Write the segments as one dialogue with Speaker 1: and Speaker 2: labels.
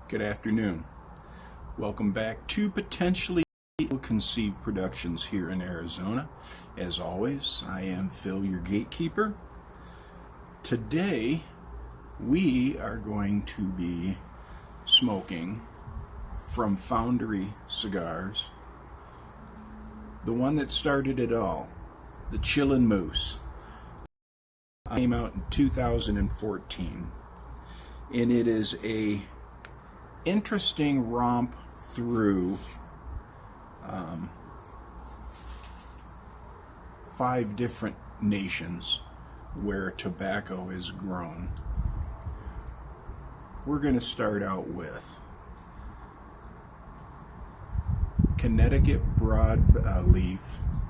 Speaker 1: Good afternoon. Welcome back to Potentially Conceived Productions here in Arizona. As always, I am Phil, your gatekeeper. Today, we are going to be smoking from Foundry Cigars, the one that started it all, the Chillin Moose. It came out in 2014, and it is a interesting romp through 5 different nations where tobacco is grown. We're going to start out with Connecticut Broadleaf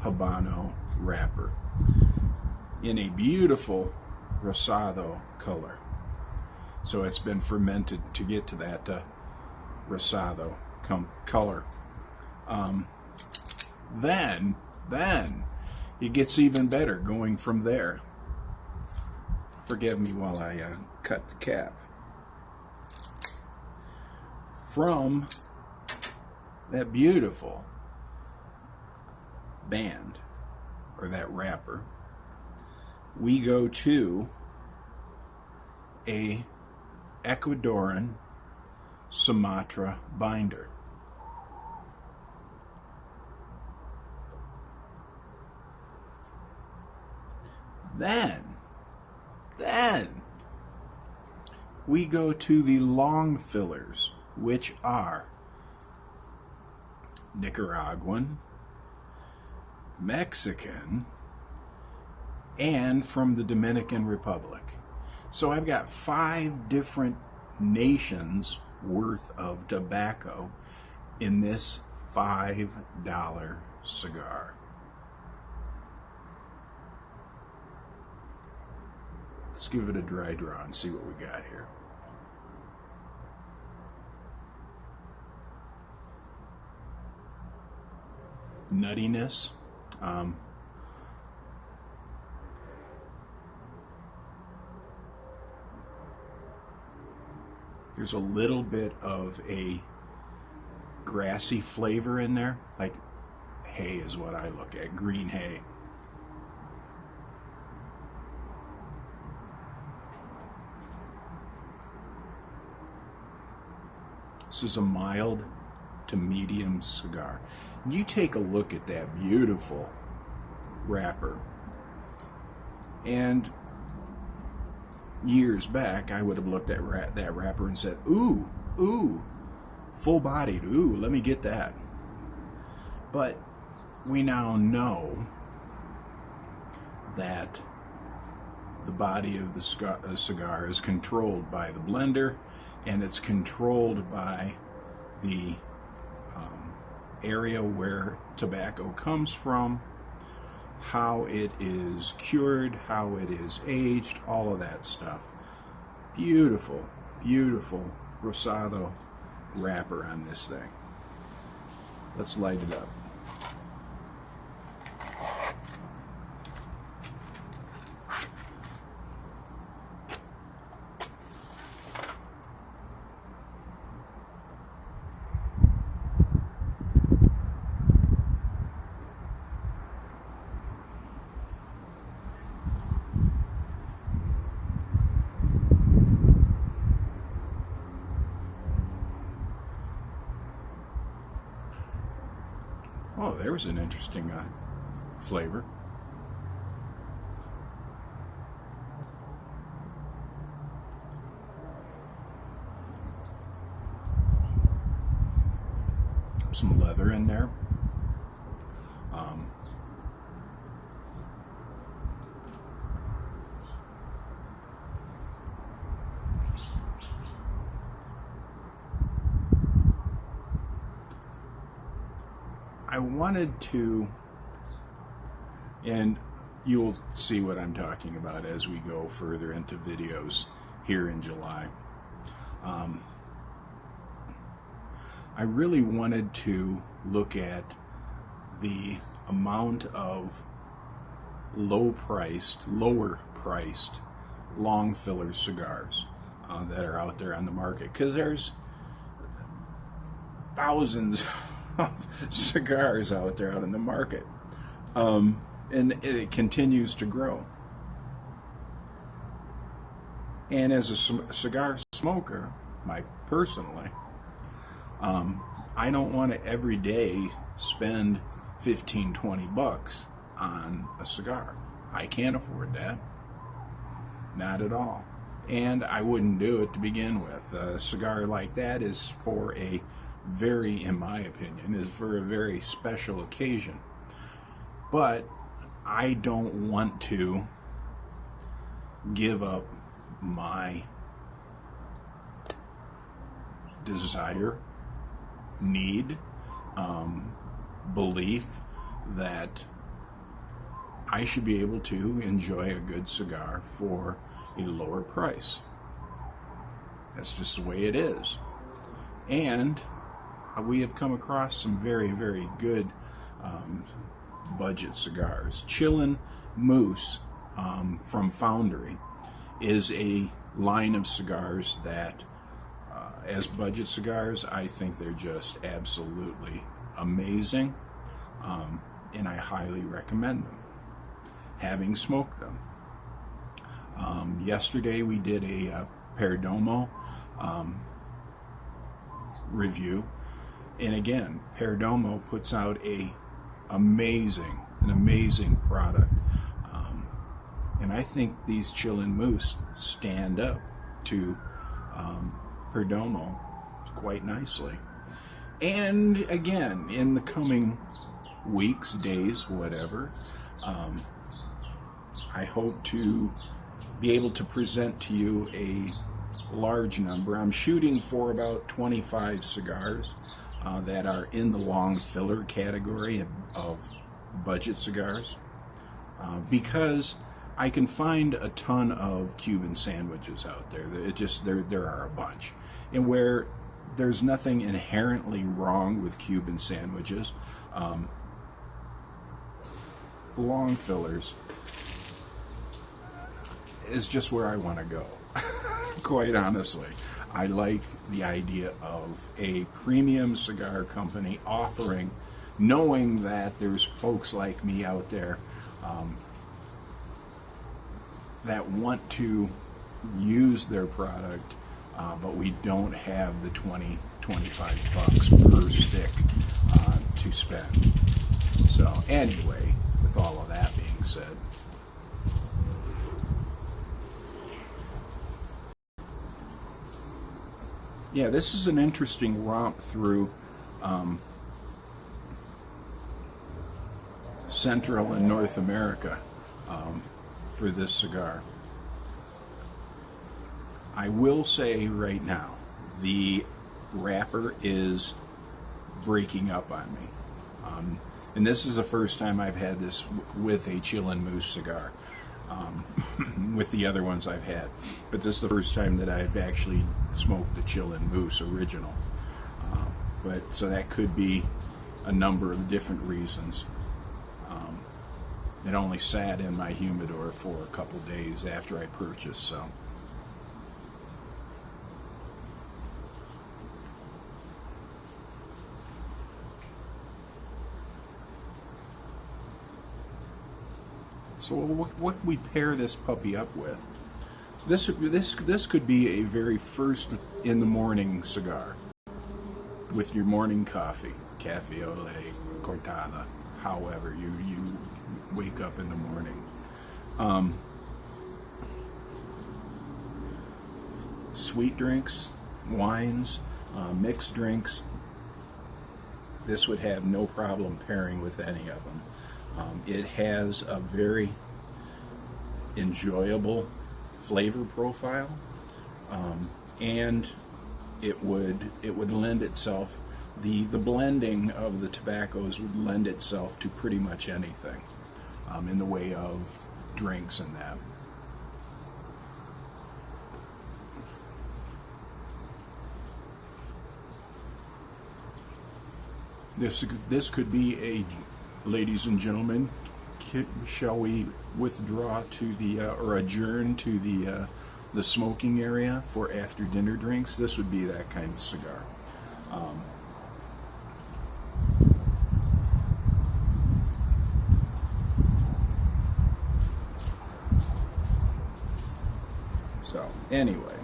Speaker 1: Habano wrapper in a beautiful rosado color. So it's been fermented to get to that rosado color. Then it gets even better going from there. Forgive me while I cut the cap. From that beautiful band, or that wrapper, we go to a Ecuadorian Sumatra binder. Then we go to the long fillers, which are Nicaraguan, Mexican, and from the Dominican Republic. So I've got 5 different nations worth of tobacco in this $5 cigar. Let's give it a dry draw and see what we got here. Nuttiness. There's a little bit of a grassy flavor in there, like hay is what I look at, green hay. This is a mild to medium cigar. You take a look at that beautiful wrapper, and years back I would have looked at that wrapper and said, ooh, full-bodied, ooh, let me get that. But we now know that the body of the cigar is controlled by the blender, and it's controlled by the area where tobacco comes from, how it is cured, how it is aged, all of that stuff. Beautiful, beautiful rosado wrapper on this thing. Let's light it up. Oh, there was an interesting flavor. Some leather in there. I wanted to, and you'll see what I'm talking about as we go further into videos here in July. I really wanted to look at the amount of lower priced long filler cigars that are out there on the market, because there's thousands of cigars out there out in the market, and it continues to grow. And as a cigar smoker, personally, I don't want to every day spend 15, 20 bucks on a cigar. I can't afford that. Not at all. And I wouldn't do it to begin with. A cigar like that is for a very, in my opinion, is for a very special occasion. But I don't want to give up my desire, need, belief that I should be able to enjoy a good cigar for a lower price. That's just the way it is. And we have come across some very, very good budget cigars. Chillin Moose from Foundry is a line of cigars that, as budget cigars, I think they're just absolutely amazing, and I highly recommend them, having smoked them. Yesterday we did a Perdomo review, and again, Perdomo puts out an amazing product, and I think these Chillin Moose stand up to Perdomo quite nicely. And again, in the coming weeks, days, whatever, I hope to be able to present to you a large number. I'm shooting for about 25 cigars that are in the long filler category of budget cigars, because I can find a ton of Cuban sandwiches out there. There are a bunch, and where there's nothing inherently wrong with Cuban sandwiches, long fillers is just where I want to go. Quite honestly, I like the idea of a premium cigar company offering, knowing that there's folks like me out there that want to use their product, but we don't have the 20, 25 bucks per stick to spend. So anyway, with all of that being said, yeah, this is an interesting romp through Central and North America for this cigar. I will say right now, the wrapper is breaking up on me. And this is the first time I've had this with a Chillin Moose cigar. With the other ones I've had, but this is the first time that I've actually smoked the Chillin Moose original. But so that could be a number of different reasons. It only sat in my humidor for a couple days after I purchased, so. So what we pair this puppy up with? This could be a very first in the morning cigar with your morning coffee, cafe au lait, cortada, however you wake up in the morning. Sweet drinks, wines, mixed drinks. This would have no problem pairing with any of them. It has a very enjoyable flavor profile, and it would lend itself, the blending of the tobaccos would lend itself to pretty much anything in the way of drinks and that. This could be a, ladies and gentlemen, shall we withdraw to the or adjourn to the smoking area for after dinner drinks? This would be that kind of cigar. So, anyway,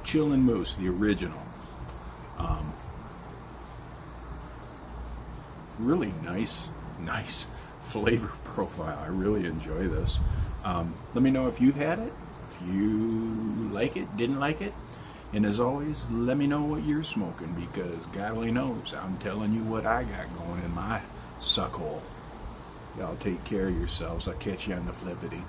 Speaker 1: Chillin' Moose, the original. Really nice flavor profile. I really enjoy this. Let me know if you've had it, if you like it, didn't like it. And as always, let me know what you're smoking, because God only knows. I'm telling you what I got going in my suck hole. Y'all take care of yourselves. I'll catch you on the flippity.